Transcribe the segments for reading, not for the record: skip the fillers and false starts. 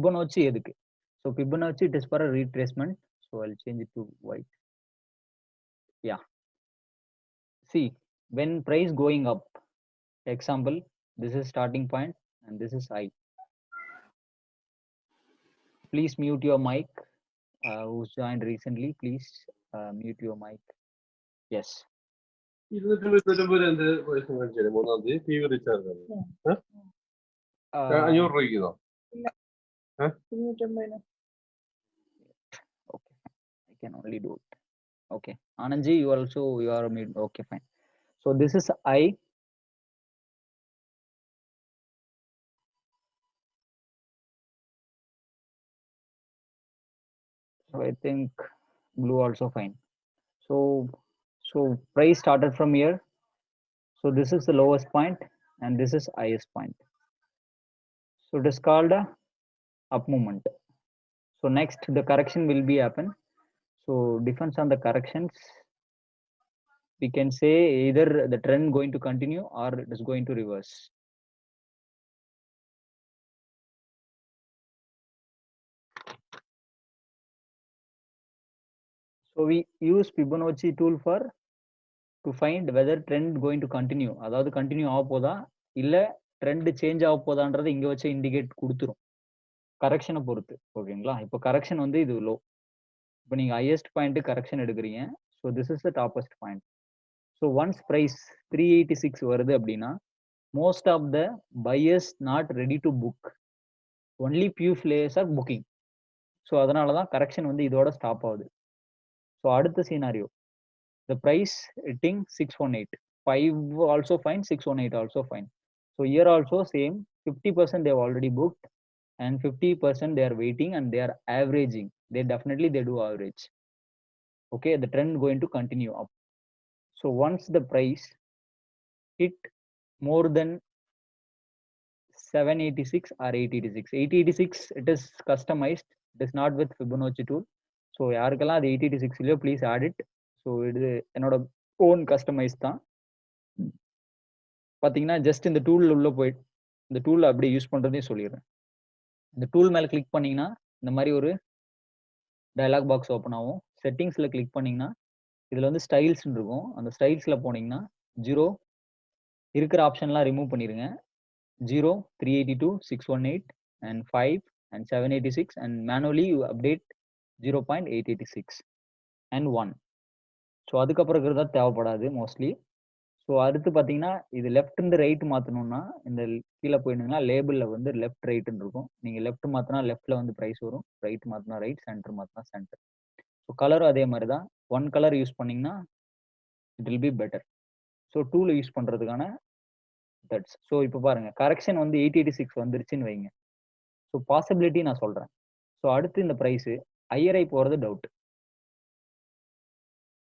Fibonacci எதுக்கு? So Fibonacci it is for a retracement. So I'll change it to white. Yeah. See, when price going up, example, this is starting point and this is high. Please mute your mic. Who's joined recently, please mute your mic. Yes. 299 എന്ത് പൈസ മേടിച്ചാലും 3-ാം തീയതി TV recharge ആണ്. 500 രൂപയ്ക്കോ? Okay, I can only do it. Okay, Anandji, you also you are mute. Okay, fine. So this is I. So I think blue also fine. So price started from here. So this is the lowest point and this is highest point. So it is called a up movement. So next the correction will be happen. So depends on the corrections. We can say either the trend going to continue or it is going to reverse. So we use Fibonacci tool for to find whether trend going to continue. அதாவது continue ஆக போதா இல்ல trend change ஆக போதான்றது இங்க வச்சு indicate கொடுத்துரும் கரெக்ஷனை பொறுத்து. ஓகேங்களா? இப்போ கரெக்ஷன் வந்து இது லோ. இப்போ நீங்க ஹையஸ்ட் பாயிண்ட் கரெக்ஷன் எடுக்கிறீங்க. So this is the toppest point. So once price 386 வருது அப்படின்னா most of the buyers not ready to book, only few players are booking. So அதனால தான் கரெக்ஷன் வந்து இதோட ஸ்டாப் ஆகுது. ஸோ அடுத்த scenario, the price hitting 618, 5 also fine, 618 also fine. So here also same, 50% they have already booked and 50% they are waiting and they are averaging. They definitely they do average. Okay, the trend going to continue up. So once the price hit more than 786 or 886, 886 it is customized, it is not with Fibonacci tool. So யாருக்கெல்லாம் அது 886 இல்லையோ please add it. So இது என்னோட own customise தான். பார்த்தீங்கன்னா just இந்த டூலில் உள்ள போயிட்டு இந்த டூலில் அப்படியே யூஸ் பண்ணுறதையும் சொல்லிடுறேன். இந்த டூல் மேலே கிளிக் பண்ணிங்கன்னா இந்த மாதிரி ஒரு டயலாக் பாக்ஸ் ஓப்பன் ஆகும். செட்டிங்ஸில் கிளிக் பண்ணிங்கன்னா இதில் வந்து ஸ்டைல்ஸ்ன்னு இருக்கும். அந்த ஸ்டைல்ஸில் போனீங்கன்னா 0 இருக்கிற ஆப்ஷன்லாம் ரிமூவ் பண்ணிடுங்க. 0, 382, 618 and 5 and 786 and manually you update 0.886 and 1. So அதுக்கப்புறம் இருக்கிறதா தேவைப்படாது மோஸ்ட்லி. ஸோ அடுத்து பார்த்தீங்கன்னா இது லெஃப்ட் இருந்து ரைட் மாற்றணும்னா இந்த கீழே போயிடுங்கன்னா லேபிளில் வந்து லெஃப்ட் ரைட்டுன்னு இருக்கும். நீங்கள் லெஃப்ட் மாற்றினா லெஃப்ட்டில் வந்து ப்ரைஸ் வரும், ரைட் மாற்றினா ரைட், சென்டர் மாற்றினா சென்டர். ஸோ கலரும் அதே மாதிரி தான். ஒன் கலர் யூஸ் பண்ணிங்கன்னா it will be better. So டூவில் யூஸ் பண்ணுறதுக்கான தட்ஸ். ஸோ இப்போ பாருங்கள் கரெக்ஷன் வந்து 886 வந்துருச்சுன்னு வைங்க. ஸோ பாசிபிலிட்டி நான் சொல்கிறேன். ஸோ அடுத்து இந்த ப்ரைஸு ஐயரை போகிறது டவுட்.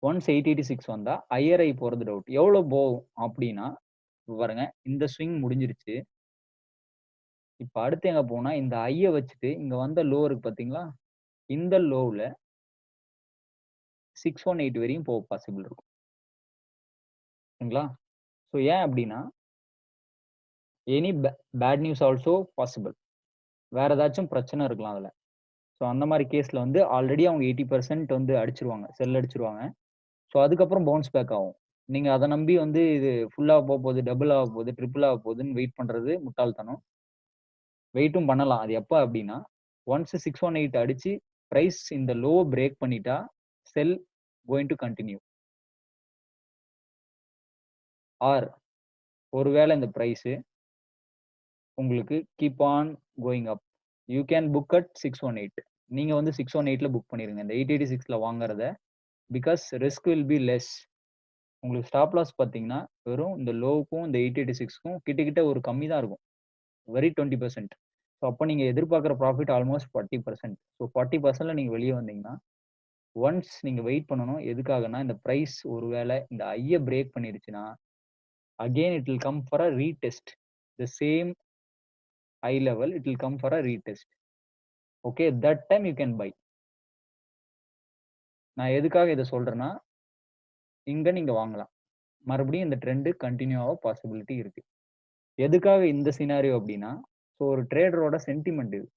ஒன்ஸ் 886 வந்தா ஐயரை போறது டவுட். எவ்வளோ போகும் அப்படின்னா பாருங்க இந்த ஸ்விங் முடிஞ்சிருச்சு. இப்போ அடுத்து எங்க போனா இந்த ஐய வச்சுட்டு இங்க வந்த லோ இருக்கு பாத்தீங்களா, இந்த லோவில் 618 வரையும் போக பாசிபிள் இருக்கும். சரிங்களா? ஸோ ஏன் அப்படின்னா any bad news also possible. வேற ஏதாச்சும் பிரச்சனை இருக்கலாம் அதில். ஸோ அந்த மாதிரி கேஸில் வந்து ஆல்ரெடி அவங்க 80% வந்து அடிச்சிருவாங்க, செல் அடிச்சிருவாங்க. ஸோ அதுக்கப்புறம் பவுன்ஸ் பேக் ஆகும். நீங்கள் அதை நம்பி வந்து இது ஃபுல்லாக போக போகுது, டபுள் ஆக போகுது, ட்ரிபிள் ஆக போகுதுன்னு வெயிட் பண்ணுறது முட்டாள்தனம். வெயிட்டும் பண்ணலாம். அது எப்போ அப்படின்னா ஒன்ஸ் 618 அடிச்சு ப்ரைஸ் இந்த லோ பிரேக் பண்ணிட்டா செல் கோயிங் டு கண்டினியூ. ஆர் ஒருவேளை இந்த ப்ரைஸு உங்களுக்கு keep on going up, you can book at 618. நீங்கள் வந்து 618ல புக் பண்ணிடுங்க இந்த 886ல வாங்குறத. Because risk will be less. உங்களுக்கு ஸ்டாப் லாஸ் பார்த்தீங்கன்னா வெறும் இந்த லோவுக்கும் இந்த 886க்கும் கிட்டக்கிட்ட ஒரு கம்மி தான் இருக்கும், வெரி 20%. ஸோ அப்போ நீங்கள் எதிர்பார்க்குற ப்ராஃபிட் ஆல்மோஸ்ட் 40%. ஸோ 40%ல நீங்கள் வெளியே வந்தீங்கன்னா ஒன்ஸ் நீங்கள் வெயிட் பண்ணணும். எதுக்காகனா இந்த ப்ரைஸ் ஒருவேளை இந்த ஐயை பிரேக் பண்ணிடுச்சுன்னா again it will come for a retest. The same high level it will come for a retest. Okay, that time you can buy. நான் எதுக்காக இதை சொல்றேன்னா இங்க நீங்க வாங்கலாம், மறுபடியும் இந்த ட்ரெண்டு கண்டினியூ ஆக பாசிபிலிட்டி இருக்கு. எதுக்காக இந்த சினாரியோ அப்படின்னா, ஸோ ஒரு ட்ரேடரோட சென்டிமெண்ட் இது.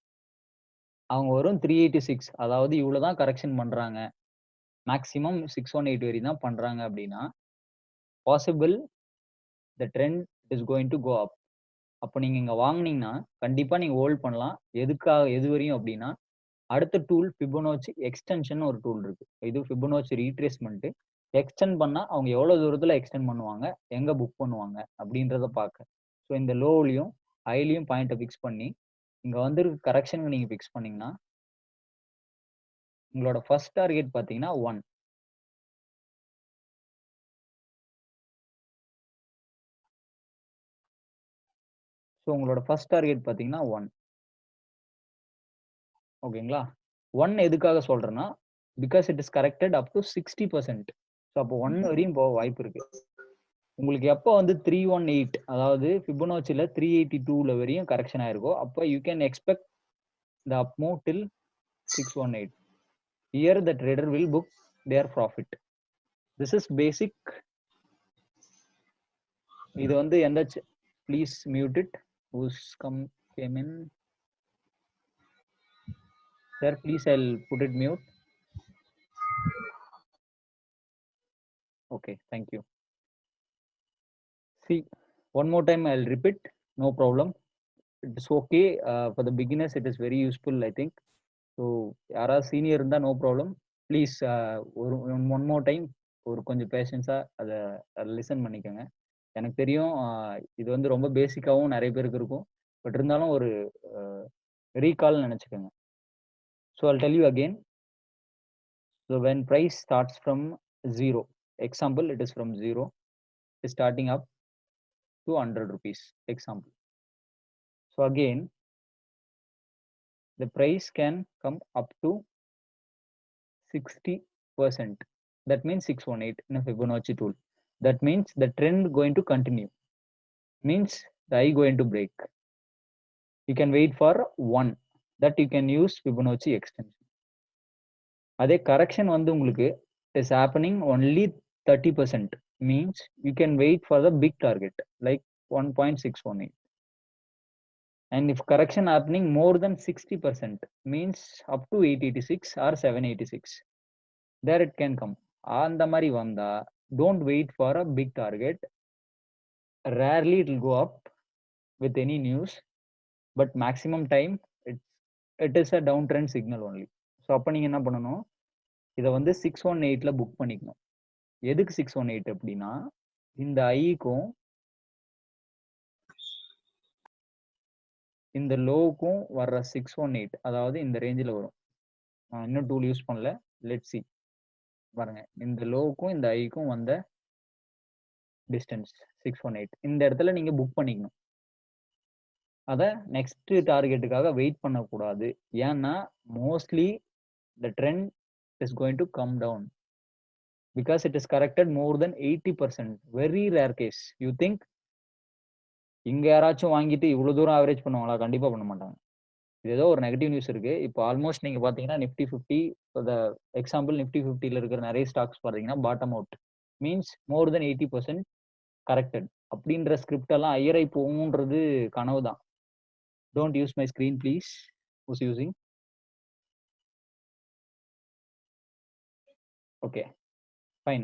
அவங்க வெறும் 386 அதாவது இவ்வளவுதான் கரெக்ஷன் பண்றாங்க. மேக்ஸிமம் 618 வரையும் தான் பண்றாங்க அப்படின்னா, possible the trend is going to go up. அப்ப நீங்க இங்க வாங்குனீங்கன்னா, கண்டிப்பா நீங்க ஹோல்ட் பண்ணலாம். எது வரையும் அப்படின்னா, அடுத்த டூல் ஃபிபோனாச்சி எக்ஸ்டென்ஷன் ஒரு டூல் இருக்கு. இது ஃபிபோனாச்சி ரீட்ரேஸ்மென்ட். எக்ஸ்டெண்ட் பண்ணா அவங்க எவ்வளவு தூரத்துல எக்ஸ்டெண்ட் பண்ணுவாங்க, எங்க புக் பண்ணுவாங்க அப்படின்றத பாக்க. ஸோ இந்த லோவ்லயும் ஹைலயும் பாயிண்ட்ட ஃபிக்ஸ் பண்ணி, இங்க வந்திருக்க கரெக்ஷனுக்கு நீங்க ஃபிக்ஸ் பண்ணீங்கன்னா, உங்களோட ஃபர்ஸ்ட் டார்கெட் பாத்தீங்கன்னா 1. ஸோ உங்களோட ஃபர்ஸ்ட் டார்கெட் பாத்தீங்கன்னா 1. ஓகேங்களா? 1 எதுக்காக சொல்றேன்னா, because it is corrected up to 60%. So அப்போ 1 வரையும் போக வாய்ப்பு இருக்கு. உங்களுக்கு எப்போ வந்து 318 அதாவது ஃபிபோனாச்சில 382ல வரையும் கரெக்ஷன் ஆயிருக்கோ, அப்ப you can expect the up move till 618. Here the trader will book their profit. This is basic. இது வந்து எந்த please mute it. Who's came in? Sir, please I'll put it mute. Okay, thank you. See, one more time I'll repeat. No problem. It's okay. For the beginners, it is very useful, I think. So யாராவது senior இருந்தால் no problem. Please ஒரு one more time ஒரு கொஞ்சம் பேஷன்ஸாக அதை listen பண்ணிக்கோங்க. எனக்கு தெரியும் இது வந்து ரொம்ப பேசிக்காகவும் நிறைய பேருக்கு இருக்கும். பட் இருந்தாலும் ஒரு ரீகால்னு நினச்சிக்கோங்க. So I'll tell you again. So when price starts from 0, example, it is from 0, is starting up to 100 rupees, example. So again, the price can come up to 60%. That means 618 in a Fibonacci tool. That means the trend going to continue. Means the high going to break. You can wait for 1. That you can use Fibonacci extension. அதே correction வந்து உங்களுக்கு is happening only 30%. Means you can wait for the big target like 1.618. And if correction happening more than 60%, means up to 886 or 786, there it can come. அந்த மாதிரி வந்தா don't wait for a big target. Rarely it will go up with any news, but maximum time it is a downtrend signal only. So அப்போ நீங்க என்ன பண்ணணும், இதை வந்து 618ல book பண்ணிக்கணும். எதுக்கு 618 அப்படின்னா, இந்த ஐக்கும் இந்த லோவுக்கும் வர்ற 618, அதாவது இந்த ரேஞ்சில் வரும். நான் இன்னும் டூல் யூஸ் பண்ணல, லெட் சி. பாருங்க, இந்த லோவுக்கும் இந்த ஐக்கும் வந்த டிஸ்டன்ஸ் 618. இந்த இடத்துல நீங்க புக் பண்ணிக்கணும். அதை நெக்ஸ்ட் டார்கெட்டுக்காக வெயிட் பண்ணக்கூடாது. ஏன்னா mostly the trend is going to come down because it is corrected more then 80%. Very rare case. You think இங்க யாராச்சும் வாங்கிட்டு இவ்வளவு தூரம் ஆவரேஜ் பண்ணுவாங்களா? கண்டிப்பா பண்ண மாட்டாங்க. இது ஏதோ ஒரு நெகட்டிவ் நியூஸ் இருக்கு. இப்போ ஆல்மோஸ்ட் நீங்க பாத்தீங்கன்னா நிஃப்டி 50, எக்ஸாம்பிள் நிஃப்டி 50ல இருக்கிற நிறைய ஸ்டாக்ஸ் பாத்தீங்கன்னா பாட்டம் அவுட். மீன்ஸ் மோர் தென் 80% கரெக்டட். அப்படின்ற ஸ்கிரிப்ட் எல்லாம் ஐயரை போகும்ன்றது கனவு தான். Don't use my screen, please. Who's using? Okay, fine.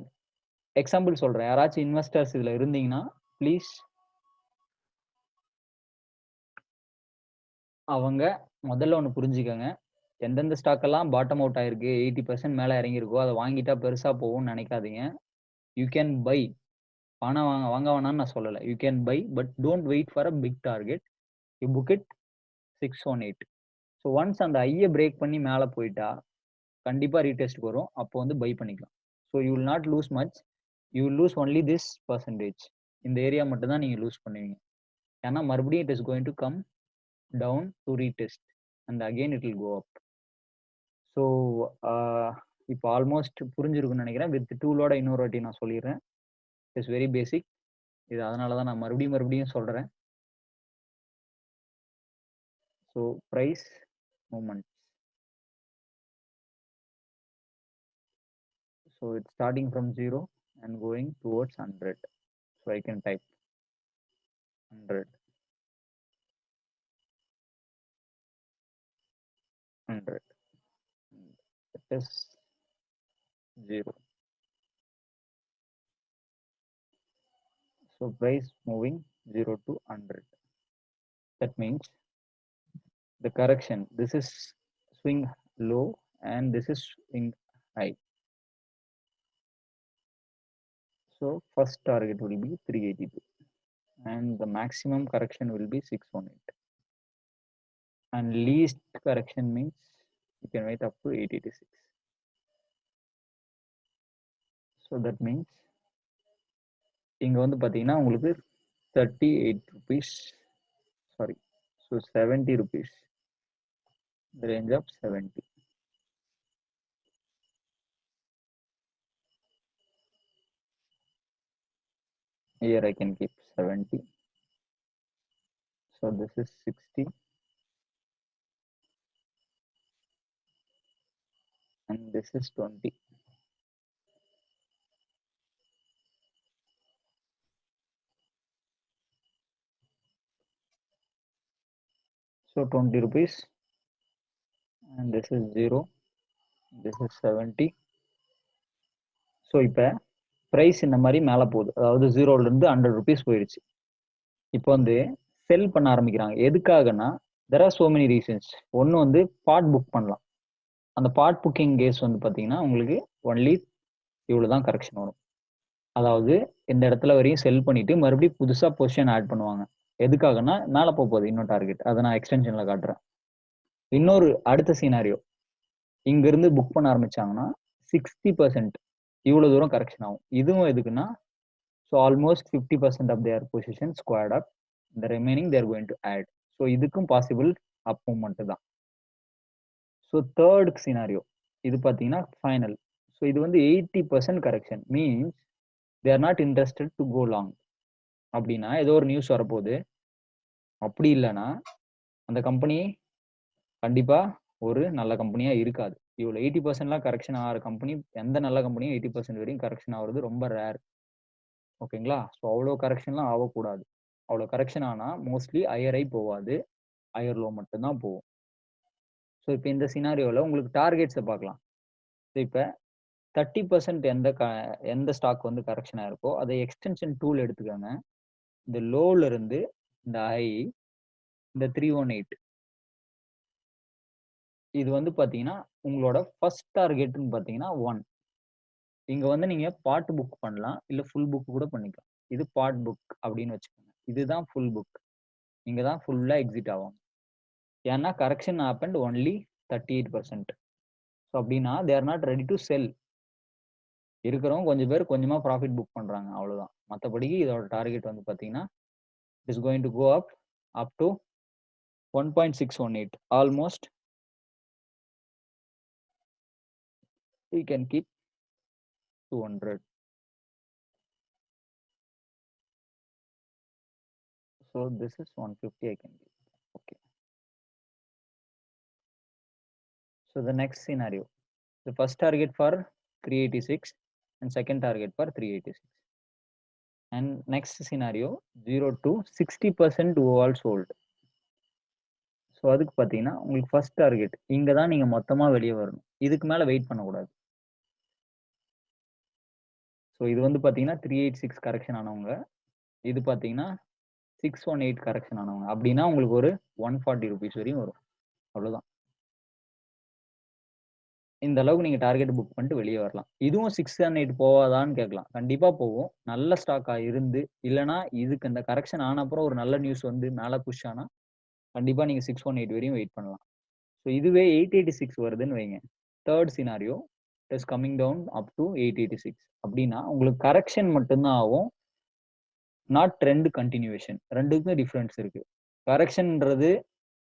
Example சொல்றேன். யாராச்சும் இன்வெஸ்டர்ஸ் இதுல இருந்தீங்கன்னா ப்ளீஸ் அவங்க முதல்ல ஒன்று புரிஞ்சுக்கோங்க. எந்தெந்த ஸ்டாக் எல்லாம் பாட்டம் அவுட் ஆயிருக்கு, 80% மேல இறங்கியிருக்கோ அதை வாங்கிட்டா பெருசா போகும்னு நினைக்காதீங்க. You can buy. பணம் வாங்க வேணாம்னு நான் சொல்லலை. You can buy, but don't wait for a big target. You book it 618. So once அந்த ஐயை பிரேக் பண்ணி மேலே போயிட்டா கண்டிப்பா ரீடெஸ்ட் வரும். அப்போ வந்து பை பண்ணிக்கலாம். So you will not lose much. You will lose only this percentage. இந்த ஏரியா மட்டும் தான் நீங்க லூஸ் பண்ணுவீங்க. ஏன்னா மறுபடியும் it is going to come down to retest and again it will go up. So இப்போ ஆல்மோஸ்ட் புரிஞ்சிருக்குன்னு நினைக்கிறேன். வித் டூலோட இன்னொரு வாட்டி நான் சொல்லிடுறேன். It's very basic. இது அதனால தான் நான் மறுபடியும் சொல்றேன். So price movement. So it's starting from 0 and going towards 100. So I can type 100. 100. That is 0. So price moving 0 to 100. That means the correction, this is swing low and this is swing high. So first target will be 382 and the maximum correction will be 618, and least correction means you can wait up to 886. So that means இங்க வந்து பாத்தீங்கன்னா உங்களுக்கு 38 rupees, sorry, so 70 rupees, the range of 70. Here I can keep 70. So this is 60 and this is 20. So 20 rupees and this is 0, this is 70. So இப்போ price இந்த மாதிரி மேலே போகுது, அதாவது 0ல இருந்து 100 rupees போயிடுச்சு. இப்போ வந்து செல் பண்ண ஆரம்பிக்கிறாங்க. எதுக்காகனா there are so many reasons. ஒன்று வந்து பார்ட் புக் பண்ணலாம். அந்த பார்ட் புக்கிங் கேஸ் வந்து பார்த்தீங்கன்னா உங்களுக்கு ஒன்லி இவ்வளோ தான் கரெக்ஷன் வரும். அதாவது இந்த இடத்துல வரையும் செல் பண்ணிட்டு மறுபடியும் புதுசாக பொசிஷன் ஆட் பண்ணுவாங்க. எதுக்காகனா மேலே போகுது இன்னும் டார்கெட், அதை நான் எக்ஸ்டென்ஷனில் காட்டுறேன். இன்னொரு அடுத்த சீனாரியோ, இங்கிருந்து புக் பண்ண ஆரம்பிச்சாங்கன்னா 60% இவ்வளோ தூரம் கரெக்ஷன் ஆகும். இதுவும் எதுக்குன்னா so almost 50% of their position squared up, the remaining they are going to add. So இதுக்கும் பாசிபிள் அப் மூவ்மெண்ட் தான். ஸோ தேர்ட் சினாரியோ இது பார்த்தீங்கன்னா ஃபைனல். ஸோ இது வந்து 80% correction means they are not interested to go long. அப்படின்னா ஏதோ ஒரு news வரப்போகுது, அப்படி இல்லைன்னா அந்த கம்பெனி கண்டிப்பா ஒரு நல்ல கம்பெனியா இருக்காது. இவ்வளோ 80%லாம் கரெக்ஷன் ஆகிற கம்பெனி, எந்த நல்ல கம்பெனியும் 80% வரையும் கரெக்ஷன் ஆகுறது ரொம்ப ரேர். ஓகேங்களா? ஸோ அவ்வளோ கரெக்ஷன்லாம் ஆகக்கூடாது. அவ்வளோ கரெக்ஷன் ஆனால் மோஸ்ட்லி ஹையர் ஹை போகாது, ஹையர் லோ மட்டும்தான் போகும். ஸோ இப்போ இந்த சினாரியோவில் உங்களுக்கு டார்கெட்ஸை பார்க்கலாம். ஸோ இப்போ 30% எந்த ஸ்டாக் வந்து கரெக்ஷன் ஆயிருக்கோ அதை எக்ஸ்டென்ஷன் டூல் எடுத்துக்கோங்க. இந்த லோல இருந்து இந்த ஹை, இந்த 318, இது வந்து பார்த்தீங்கன்னா உங்களோட ஃபர்ஸ்ட் டார்கெட்னு பார்த்தீங்கன்னா 1. இங்க வந்து நீங்க பார்ட் புக் பண்ணலாம், இல்லை ஃபுல் புக் கூட பண்ணிக்கலாம். இது பார்ட் புக் அப்படின்னு வச்சுக்கோங்க. இதுதான் ஃபுல் புக், இங்கே தான் ஃபுல்லாக எக்ஸிட் ஆகும். ஏன்னா கரெக்ஷன் ஹேப்பன்ட் ஒன்லி 38%. ஸோ அப்படின்னா they are not ready to sell. இருக்கிறவங்க கொஞ்சம் பேர் கொஞ்சமாக ப்ராஃபிட் புக் பண்ணுறாங்க, அவ்வளோதான். மற்றபடிக்கு இதோட டார்கெட் வந்து பார்த்தீங்கன்னா it is going to go up to 1.618. Almost we can keep 200. So this is 150 I can give. Okay. So the next scenario, the first target for 386 and second target for 386. And next scenario 0 to 60% all sold. So அதுக்கு பார்த்தீங்கன்னா உங்களுக்கு first target இங்கே தான் நீங்கள் மொத்தமாக வெளியே வரணும். இதுக்கு மேலே வெயிட் பண்ணக்கூடாது. ஸோ இது வந்து பார்த்தீங்கன்னா 386 கரெக்ஷன் ஆனவங்க, இது பார்த்தீங்கன்னா 618 கரெக்ஷன் ஆனவங்க. அப்படின்னா உங்களுக்கு ஒரு 140 rupees வரையும் வரும், அவ்வளோதான். இந்த அளவுக்கு நீங்கள் டார்கெட் புக் பண்ணிட்டு வெளியே வரலாம். இதுவும் 618 போவாதான்னு கேட்கலாம். கண்டிப்பாக போகும், நல்ல ஸ்டாக்காக இருந்து. இல்லைனா இதுக்கு இந்த கரெக்ஷன் ஆன அப்புறம் ஒரு நல்ல நியூஸ் வந்து மேலே புஷ் ஆனால் கண்டிப்பாக நீங்கள் 618 வரையும் வெயிட் பண்ணலாம். ஸோ இதுவே 886 வருதுன்னு வைங்க, third scenario is coming down up to 886. அப்படின்னா உங்களுக்கு கரெக்ஷன் மட்டும்தான் ஆகும், நாட் ட்ரெண்ட் கண்டினியூவேஷன். ரெண்டுக்கும் டிஃப்ரென்ஸ் இருக்கு. கரெக்ஷன்ன்றது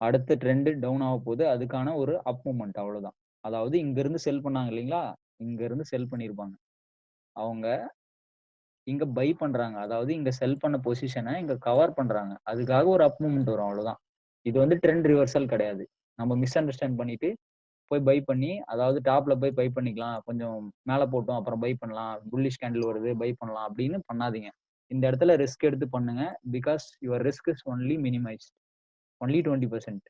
அடுத்த ட்ரெண்ட் டவுன் ஆக போகுது, அதுக்கான ஒரு அப் மூமெண்ட், அவ்வளோதான். அதாவது இங்க இருந்து செல் பண்ணாங்க இல்லைங்களா, இங்க இருந்து செல் பண்ணியிருப்பாங்க, அவங்க இங்க பை பண்றாங்க. அதாவது இங்க செல் பண்ண பொசிஷனை இங்க கவர் பண்றாங்க, அதுக்காக ஒரு அப் மூமெண்ட் வரும், அவ்வளவுதான். இது வந்து ட்ரெண்ட் ரிவர்சல் கிடையாது. நம்ம மிஸ் அண்டர்ஸ்டாண்ட் பண்ணிட்டு போய் பை பண்ணி, அதாவது டாப்ல போய் பை பண்ணிக்கலாம், கொஞ்சம் மேலே போட்டோம் அப்புறம் பை பண்ணலாம், புல்லிஷ் கேண்டில் வருது பை பண்ணலாம் அப்படின்னு பண்ணாதீங்க. இந்த இடத்துல ரிஸ்க் எடுத்து பண்ணுங்க. Because your risk is only minimised, only 20%.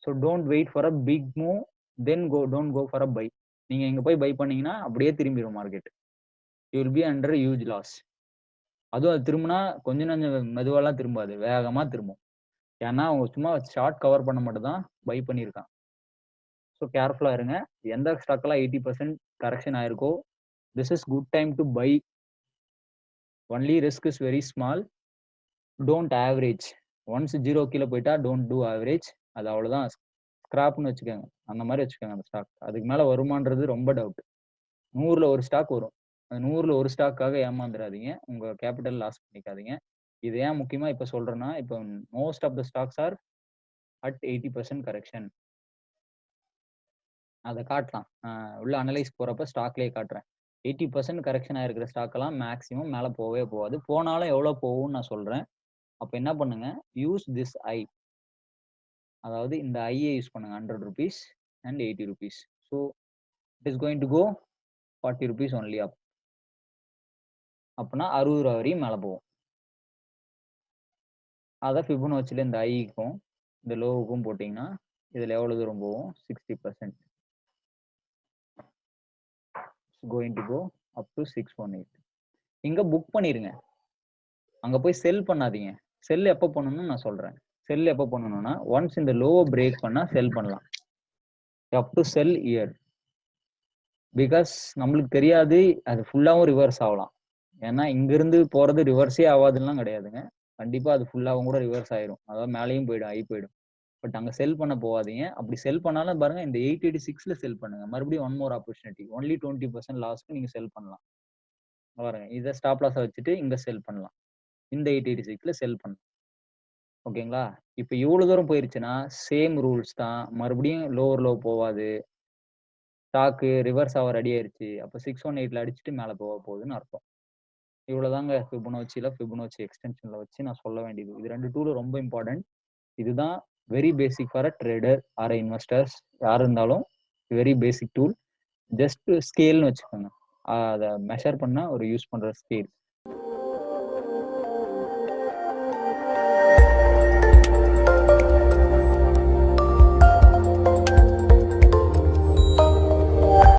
So don't wait for a big move then don't go for a buy. நீங்க இங்க போய் பை பண்ணீங்கன்னா அப்படியே திரும்பிடும் market. You will be under huge loss. அதுவும் அது திரும்பினா கொஞ்சம் கொஞ்சம் மெதுவாலாம் திரும்பாது, வேகமா திரும்பும். ஏன்னா அவங்க சும்மா ஷார்ட் கவர் பண்ண மட்டும் தான் பை பண்ணியிருக்கான். ஸோ கேர்ஃபுல்லா இருங்க. எந்த ஸ்டாக்லாம் 80% கரெக்ஷன் ஆயிருக்கோ this is good time to buy. Only risk is very small. Don't average. Once 0 கீழே போயிட்டா டோன்ட் டூ ஆவரேஜ். அது அவ்வளோதான், ஸ்கிராப்னு வச்சுக்கோங்க. அந்த மாதிரி வச்சுக்கோங்க அந்த ஸ்டாக். அதுக்கு மேலே வருமானது ரொம்ப டவுட். 100ல் ஒரு ஸ்டாக் வரும். அந்த 100ல் ஒரு ஸ்டாக்காக ஏமாந்துடாதீங்க, உங்க கேபிட்டல் லாஸ் பண்ணிக்காதீங்க. இது ஏன் முக்கியமா இப்போ சொல்றேன்னா, இப்போ most of the stocks are at 80% correction. அதை காட்டலாம் உள்ள அனலைஸ் போறப்ப ஸ்டாக்லேயே காட்டுறேன். 80% கரெக்ஷன் ஆயிருக்கிற ஸ்டாக்கெல்லாம் மேக்ஸிமம் மேலே போகவே போகாது. போனாலும் எவ்வளோ போகும்னு நான் சொல்றேன். அப்போ என்ன பண்ணுங்க, யூஸ் திஸ் ஐ. அதாவது இந்த ஐயை யூஸ் பண்ணுங்க. 100 rupees and 80 rupees. So it is going to go 40 rupees only up. அப்படின்னா 60 ரூபா வரையும் மேலே போகும். அதை ஃபிபோனாச்சில இந்த ஐக்கும் இந்த லோவுக்கும் போட்டிங்கன்னா இதில் எவ்வளோ தூரம் போகும்? 60%. Going to go up to 618. இங்கே புக் பண்ணிடுங்க, அங்கே போய் செல் பண்ணாதீங்க. செல் எப்போ பண்ணணும்னு நான் சொல்கிறேன். செல் எப்போ பண்ணணும்னா ஒன்ஸ் இந்த லோவை பிரேக் பண்ணால் செல் பண்ணலாம். Up to sell year. Because நம்மளுக்கு தெரியாது அது ஃபுல்லாகவும் ரிவர்ஸ் ஆகலாம். ஏன்னா இங்கிருந்து போகிறது ரிவர்ஸே ஆகாதுலாம் கிடையாதுங்க. கண்டிப்பாக அது ஃபுல்லாகவும் கூட ரிவர்ஸ் ஆயிரும். அதாவது மேலேயும் போயிடும், ஆகி போயிடும். பட் அங்கே செல் பண்ண போகாதீங்க. அப்படி செல் பண்ணாலும் பாருங்க, இந்த 886ல செல் பண்ணுங்க. மறுபடியும் ஒன் மோர் ஆப்பர்ச்சுனிட்டி. ஒன்லி 20% லாஸ்க்கு நீங்கள் செல் பண்ணலாம். பாருங்க, இதை ஸ்டாப் லாஸை வச்சுட்டு இங்கே செல் பண்ணலாம். இந்த 886ல செல் பண்ணலாம். ஓகேங்களா? இப்போ இவ்வளோ தூரம் போயிருச்சுன்னா சேம் ரூல்ஸ் தான். மறுபடியும் லோவர் லோ போகாது. ஸ்டாக்கு ரிவர்ஸ் ஆக ரெடி ஆயிருச்சு. அப்போ 618ல அடிச்சுட்டு மேலே போக போகுதுன்னு அர்த்தம். இவ்வளோதாங்க ஃபிபோனாச்சி எக்ஸ்டென்ஷனில் வச்சு நான் சொல்ல வேண்டியது. இது 2 டூலும் ரொம்ப இம்பார்ட்டன்ட். இதுதான் very basic for a trader or investors. யார் இருந்தாலும் வெரி பேசிக் டூல். ஜஸ்ட் ஸ்கேல்னு வச்சுக்கோங்க. அதை மெஷர் பண்ண ஒரு யூஸ் பண்ணுற ஸ்கேல்.